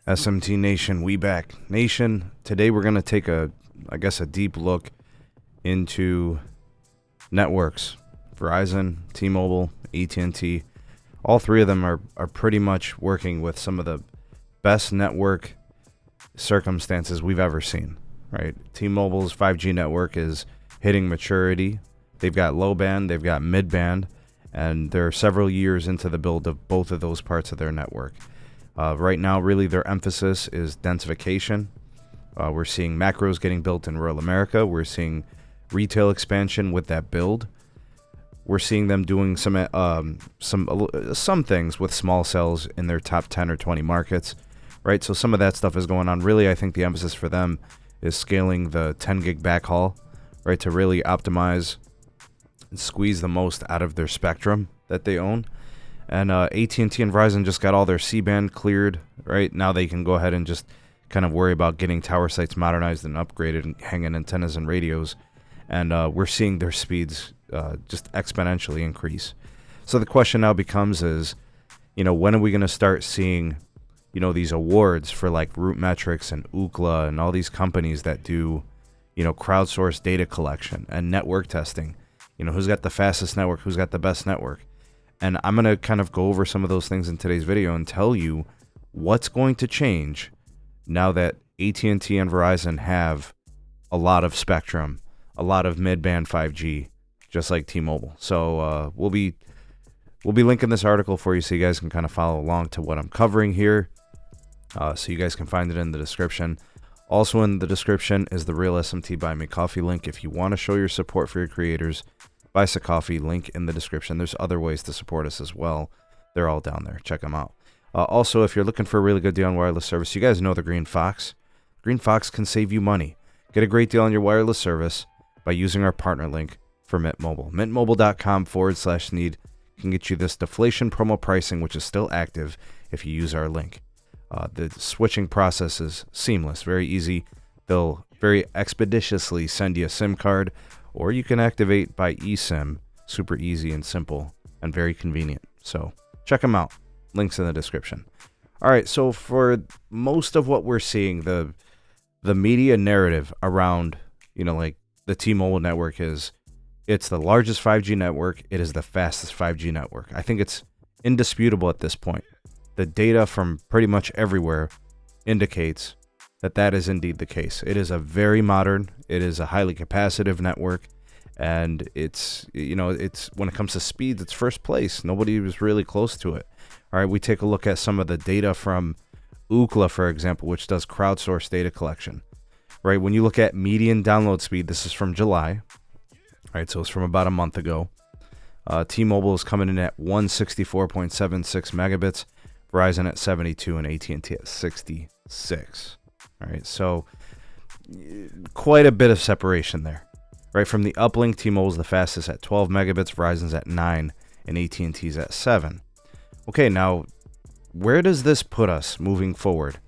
SMT Nation, we back. Nation, today we're going to take a deep look into networks. Verizon, T-Mobile, AT&T, all three of them are pretty much working with some of the best network circumstances we've ever seen, right? T-Mobile's 5G network is hitting maturity. They've got low band, they've got mid band, and they're several years into the build of both of those parts of their network. Right now, really, their emphasis is densification. We're seeing macros getting built in rural America. We're seeing retail expansion with that build. We're seeing them doing some things with small cells in their top 10 or 20 markets, right? So some of that stuff is going on. Really, I think the emphasis for them is scaling the 10 gig backhaul, right, to really optimize and squeeze the most out of their spectrum that they own. And AT&T and Verizon just got all their C-band cleared, right? Now they can go ahead and just kind of worry about getting tower sites modernized and upgraded and hanging antennas and radios. And we're seeing their speeds just exponentially increase. So the question now becomes is, when are we going to start seeing, these awards for like RootMetrics and Ookla and all these companies that do, crowdsourced data collection and network testing? Who's got the fastest network? Who's got the best network? And I'm going to kind of go over some of those things in today's video and tell you what's going to change now that AT&T and Verizon have a lot of spectrum, a lot of mid-band 5G, just like T-Mobile. So we'll be linking this article for you so you guys can kind of follow along to what I'm covering here. So you guys can find it in the description. Also in the description is the Real SMT Buy Me Coffee link. If you want to show your support for your creators, buy us a coffee, link in the description. There's other ways to support us as well. They're all down there. Check them out. Also, if you're looking for a really good deal on wireless service, you guys know the Green Fox. Green Fox can save you money. Get a great deal on your wireless service by using our partner link for Mint Mobile. mintmobile.com/Sneed can get you this deflation promo pricing, which is still active if you use our link. The switching process is seamless, very easy. They'll very expeditiously send you a SIM card, or you can activate by eSIM. Super easy and simple and very convenient. So check them out. Links in the description. All right, so for most of what we're seeing, the media narrative around, like the T-Mobile network is, it's the largest 5G network. It is the fastest 5G network. I think it's indisputable at this point. The data from pretty much everywhere indicates that is indeed the case. It is a very modern, it is a highly capacitive network, and it's when it comes to speeds, it's first place. Nobody was really close to it. All right, we take a look at some of the data from Ookla, for example, which does crowdsourced data collection. Right, when you look at median download speed, this is from July. All right, so it's from about a month ago. T-Mobile is coming in at 164.76 megabits, Verizon at 72, and AT&T at 66. All right, so quite a bit of separation there. Right, from the uplink, T-Mobile's the fastest at 12 megabits, Verizon's at 9, and AT&T's at 7. Okay, now, where does this put us moving forward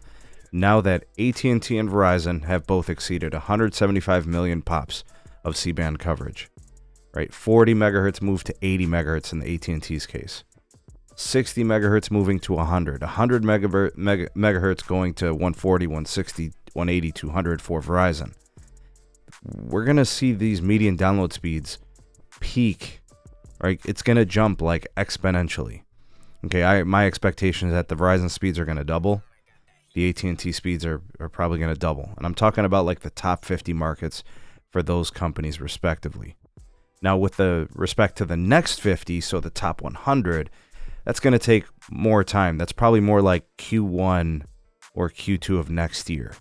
now that AT&T and Verizon have both exceeded 175 million pops of C-band coverage? Right, 40 megahertz moved to 80 megahertz in the AT&T's case. 60 megahertz moving to 100 megahertz going to 140, 160, 180, 200 for Verizon. We're going to see these median download speeds peak, right? It's going to jump like exponentially. Okay, my expectation is that the Verizon speeds are going to double. The AT&T speeds are probably going to double. And I'm talking about like the top 50 markets for those companies respectively. Now with the respect to the next 50, so the top 100, that's going to take more time. That's probably more like Q1 or Q2 of next year.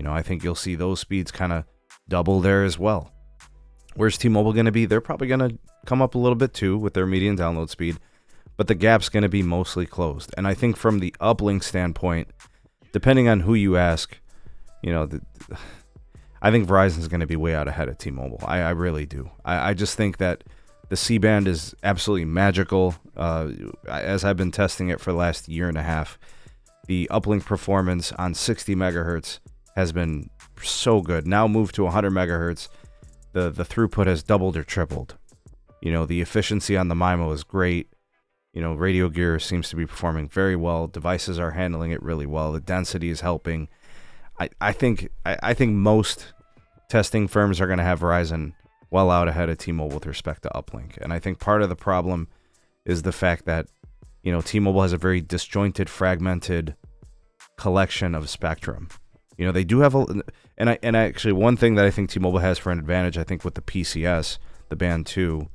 I think you'll see those speeds kind of double there as well. Where's T-Mobile going to be? They're probably going to come up a little bit too with their median download speed, but the gap's going to be mostly closed. And I think from the uplink standpoint, depending on who you ask, I think Verizon's going to be way out ahead of T-Mobile. I really do. I just think that the C-band is absolutely magical. As I've been testing it for the last year and a half, the uplink performance on 60 megahertz has been so good. Now moved to 100 megahertz, the throughput has doubled or tripled. The efficiency on the MIMO is great. radio gear seems to be performing very well. Devices are handling it really well. The density is helping. I think most testing firms are going to have Verizon well out ahead of T-Mobile with respect to uplink. And I think part of the problem is the fact that, T-Mobile has a very disjointed, fragmented collection of spectrum. They do have and actually one thing that I think T-Mobile has for an advantage, I think with the PCS, the Band 2,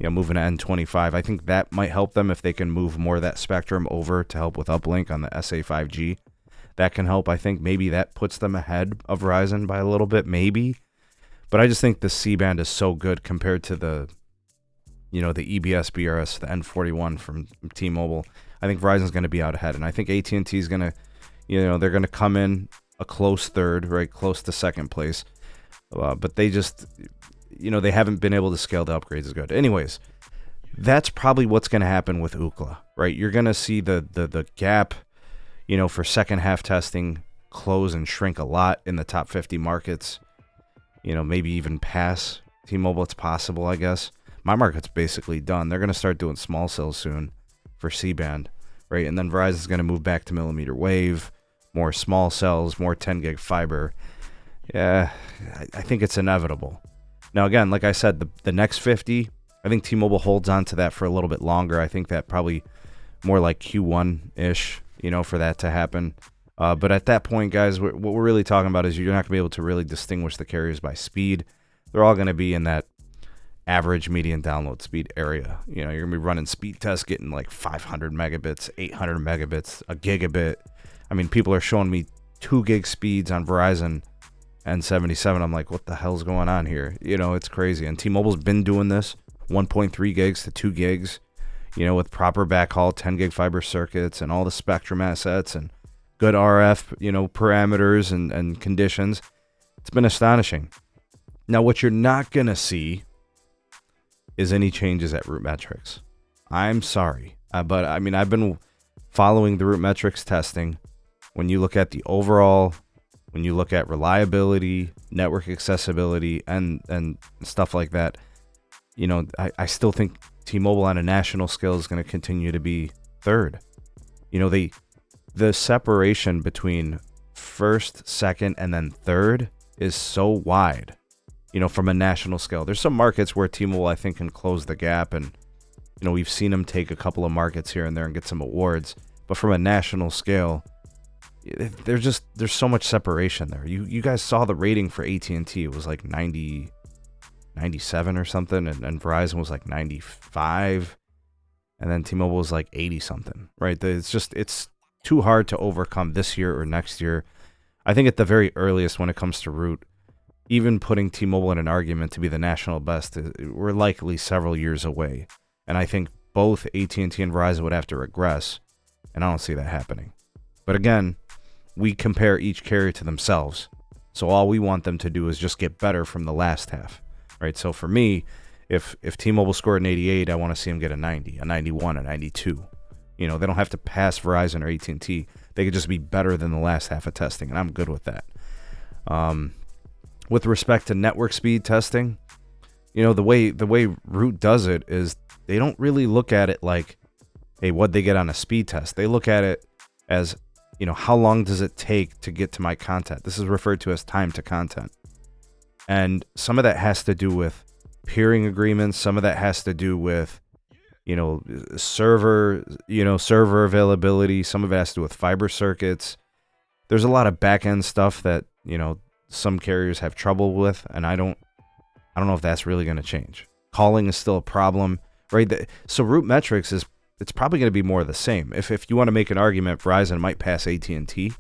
moving to N25, I think that might help them if they can move more of that spectrum over to help with uplink on the SA5G. That can help. I think maybe that puts them ahead of Verizon by a little bit, maybe. But I just think the C-band is so good compared to the EBS, BRS, the N41 from T-Mobile. I think Verizon's going to be out ahead. And I think AT&T is going to, they're going to come in a close third, right, close to second place. But they just, they haven't been able to scale the upgrades as good. Anyways, that's probably what's going to happen with Ookla, right? You're going to see the gap, for second half testing close and shrink a lot in the top 50 markets. Maybe even pass T-Mobile. It's possible, I guess. My market's basically done. They're going to start doing small cells soon for C-band, right? And then Verizon's going to move back to mmWave, more small cells, more 10 gig fiber. Yeah, I think it's inevitable. Now, again, like I said, the next 50, I think T-Mobile holds on to that for a little bit longer. I think that probably more like Q1-ish, for that to happen. But at that point, guys, what we're really talking about is you're not going to be able to really distinguish the carriers by speed. They're all going to be in that average median download speed area. You're going to be running speed tests, getting like 500 megabits, 800 megabits, a gigabit. I mean, people are showing me 2 gig speeds on Verizon N77. I'm like, what the hell's going on here? It's crazy. And T-Mobile's been doing this, 1.3 gigs to 2 gigs, with proper backhaul, 10 gig fiber circuits and all the spectrum assets and good RF, parameters and conditions. It's been astonishing. Now, what you're not going to see is any changes at RootMetrics. I'm sorry. But, I mean, I've been following the RootMetrics testing. When you look at the overall, when you look at reliability, network accessibility, and stuff like that, I still think T-Mobile on a national scale is going to continue to be third. The separation between first, second, and then third is so wide, from a national scale. There's some markets where T-Mobile, I think, can close the gap, and, we've seen them take a couple of markets here and there and get some awards. But from a national scale, there's so much separation there. You guys saw the rating for AT&T. It was like 97 or something, and Verizon was like 95, and then T-Mobile was like 80 something, right? It's too hard to overcome this year or next year. I think at the very earliest when it comes to Root, even putting T-Mobile in an argument to be the national best, we're likely several years away. And I think both AT&T and Verizon would have to regress, and I don't see that happening. But again, we compare each carrier to themselves. So all we want them to do is just get better from the last half, right? So for me, if T-Mobile scored an 88, I want to see them get a 90, a 91, a 92. They don't have to pass Verizon or AT&T. They could just be better than the last half of testing, and I'm good with that. With respect to network speed testing, the way Root does it is they don't really look at it like, hey, what'd they get on a speed test? They look at it as, how long does it take to get to my content? This is referred to as time to content. And some of that has to do with peering agreements. Some of that has to do with, server availability. Some of it has to do with fiber circuits. There's a lot of back-end stuff that, some carriers have trouble with, and I don't know if that's really going to change. Calling is still a problem, right? So RootMetrics it's probably going to be more of the same. If you want to make an argument, Verizon might pass AT&T,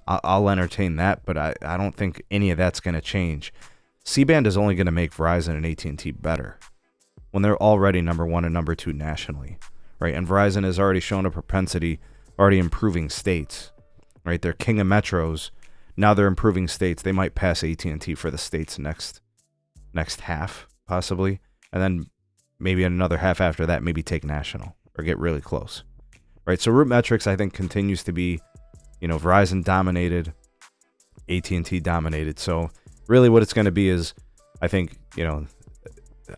I'll entertain that, but I don't think any of that's going to change. C-band is only going to make Verizon and AT&T better when they're already number 1 and number 2 nationally, right? And Verizon has already shown a propensity, already improving states, right? They're king of metros. Now they're improving states. They might pass AT&T for the states next half, possibly. And then maybe another half after that, maybe take national or get really close, right? So RootMetrics, I think, continues to be, Verizon dominated, AT&T dominated. So really what it's going to be is, I think,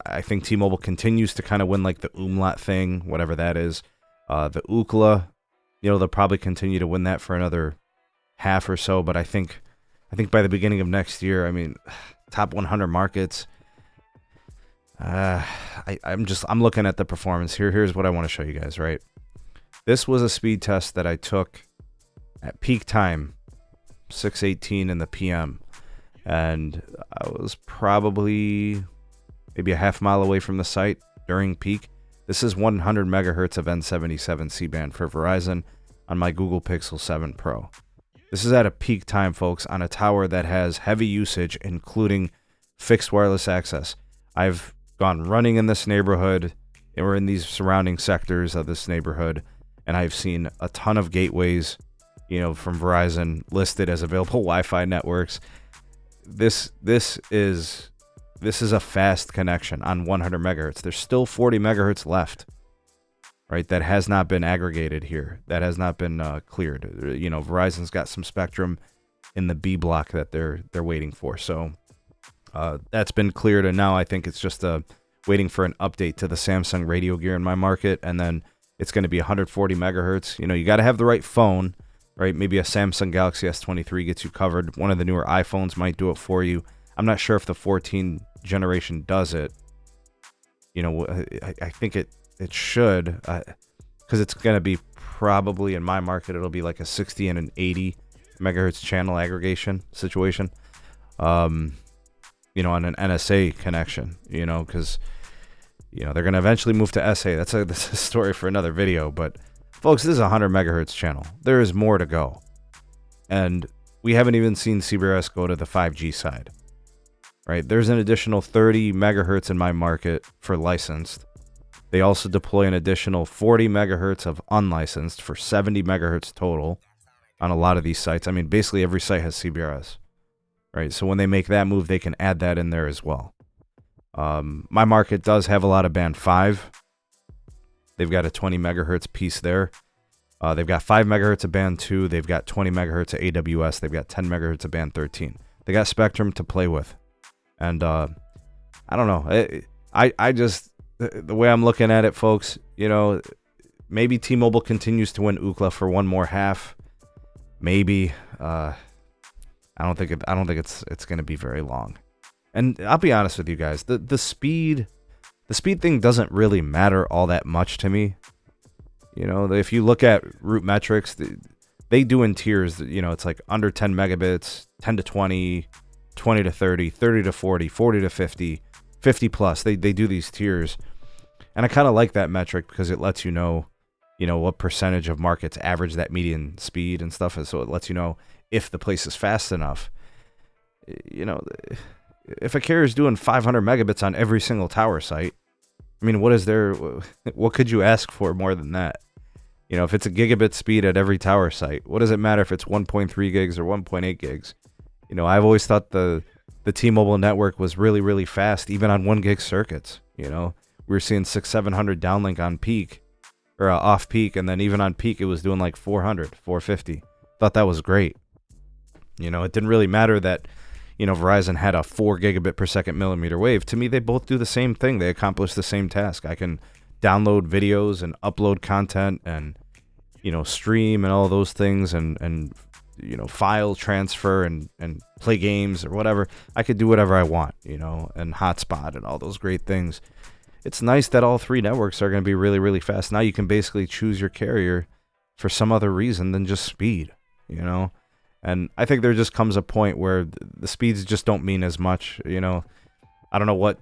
I think T-Mobile continues to kind of win like the umlaut thing, whatever that is. The Ookla, they'll probably continue to win that for another half or so. But I think by the beginning of next year, I mean, top 100 markets. I'm looking at the performance here. Here's what I want to show you guys, right? This was a speed test that I took at peak time, 6:18 in the PM. And I was probably maybe a half mile away from the site during peak. This is 100 megahertz of N77 C-band for Verizon on my Google Pixel 7 Pro. This is at a peak time, folks, on a tower that has heavy usage, including fixed wireless access. I've gone running in this neighborhood, or in these surrounding sectors of this neighborhood, and I've seen a ton of gateways, from Verizon listed as available Wi-Fi networks. This is a fast connection on 100 megahertz. There's still 40 megahertz left, right? That has not been aggregated here. That has not been cleared. Verizon's got some spectrum in the B block that they're waiting for. So that's been cleared, and now I think it's just waiting for an update to the Samsung radio gear in my market, and then it's going to be 140 megahertz. You got to have the right phone, right? Maybe a Samsung Galaxy S23 gets you covered. One of the newer iPhones might do it for you. I'm not sure if the 14 generation does it. I think it should, because it's going to be probably, in my market, it'll be like a 60 and an 80 megahertz channel aggregation situation. On an NSA connection, because, they're going to eventually move to SA. That's a story for another video. But, folks, this is a 100 megahertz channel. There is more to go. And we haven't even seen CBRS go to the 5G side, right? There's an additional 30 megahertz in my market for licensed. They also deploy an additional 40 megahertz of unlicensed for 70 megahertz total on a lot of these sites. I mean, basically every site has CBRS. Right, so when they make that move, they can add that in there as well. My market does have a lot of band 5. They've got a 20 megahertz piece there. They've got 5 megahertz of band 2. They've got 20 megahertz of AWS. They've got 10 megahertz of band 13. They got spectrum to play with. And I don't know. I just, the way I'm looking at it, folks, maybe T-Mobile continues to win Ookla for one more half. Maybe. I don't think it's going to be very long. And I'll be honest with you guys, the speed thing doesn't really matter all that much to me. If you look at RootMetrics, they do in tiers, it's like under 10 megabits, 10 to 20, 20 to 30, 30 to 40, 40 to 50, 50 plus. They do these tiers. And I kind of like that metric because it lets you know what percentage of markets average that median speed and stuff. And so it lets you know if the place is fast enough. If a carrier is doing 500 megabits on every single tower site, I mean, what could you ask for more than that? If it's a gigabit speed at every tower site, what does it matter if it's 1.3 gigs or 1.8 gigs? I've always thought the T-Mobile network was really, really fast, even on 1 gig circuits. We were seeing 600-700 downlink on peak, or off peak, and then even on peak, it was doing like 400, 450. Thought that was great. It didn't really matter that, Verizon had a 4 gigabit per second millimeter wave. To me, they both do the same thing. They accomplish the same task. I can download videos and upload content and, stream and all those things and file transfer and play games or whatever. I could do whatever I want, and hotspot and all those great things. It's nice that all three networks are going to be really, really fast. Now you can basically choose your carrier for some other reason than just speed, And I think there just comes a point where the speeds just don't mean as much. I don't know what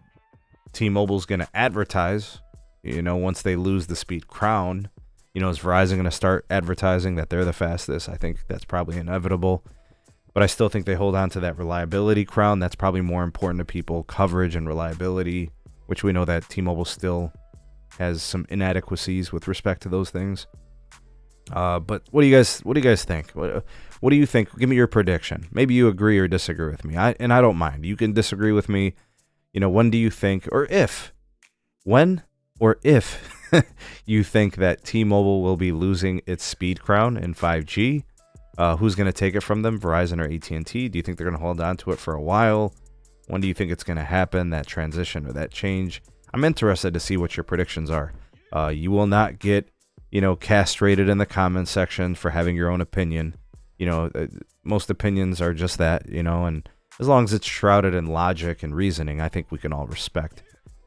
T-Mobile's going to advertise, once they lose the speed crown. Is Verizon going to start advertising that they're the fastest? I think that's probably inevitable. But I still think they hold on to that reliability crown. That's probably more important to people, coverage and reliability, which we know that T-Mobile still has some inadequacies with respect to those things. But what do you guys think? What do you think? Give me your prediction. Maybe you agree or disagree with me. I don't mind. You can disagree with me. When do you think, when or if you think that T-Mobile will be losing its speed crown in 5G? Who's going to take it from them, Verizon or AT&T? Do you think they're going to hold on to it for a while? When do you think it's going to happen, that transition or that change? I'm interested to see what your predictions are. You will not get, castrated in the comments section for having your own opinion. Most opinions are just that, and as long as it's shrouded in logic and reasoning, I think we can all respect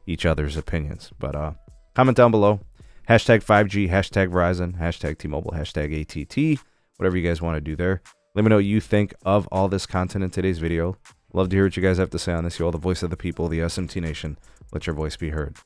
each other's opinions. But comment down below. Hashtag 5G, hashtag Verizon, hashtag T-Mobile, hashtag AT&T, whatever you guys want to do there. Let me know what you think of all this content in today's video. Love to hear what you guys have to say on this. You're all the voice of the people, the SMT Nation. Let your voice be heard.